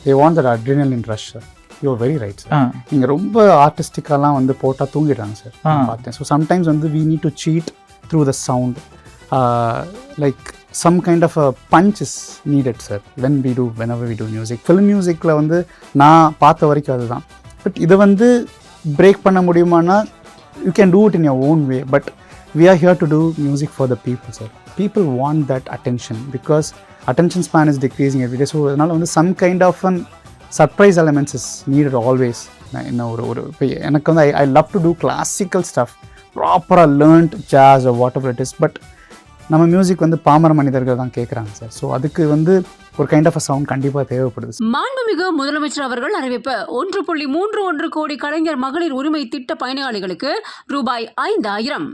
They want that adrenaline rush sir. You are very right sir. நீங்கள் ரொம்ப ஆர்டிஸ்டிக்காலாம் வந்து போட்டால் தூங்கிடுறாங்க சார் பார்த்தேன். ஸோ சம்டைம்ஸ் வந்து we need to cheat through the sound. Like some kind of a punch is needed sir whenever we do music. Film musicல வந்து நான் பார்த்த வரைக்கும் அதுதான். பட் இதை வந்து பிரேக் பண்ண முடியுமானா you can do it in your own way, but we are here to do music for the people sir. People want that attention because attention span is decreasing every day. So அதனால வந்து some kind of an surprise elements is needed always. எனக்கு வந்து I love to do classical stuff, proper learned jazz or whatever it is, but நம்ம music வந்து பாமர மனிதர்கள் தான் கேட்குறாங்க சார். ஸோ அதுக்கு வந்து ஒரு கைண்ட் ஆஃப் அ சவுண்ட் கண்டிப்பாக தேவைப்படுது. மாண்புமிகு முதலமைச்சர் அவர்கள் அறிவிப்பு 1.31 கோடி கலைஞர் மகளிர் உரிமை திட்ட பயனாளிகளுக்கு ரூபாய் 5,000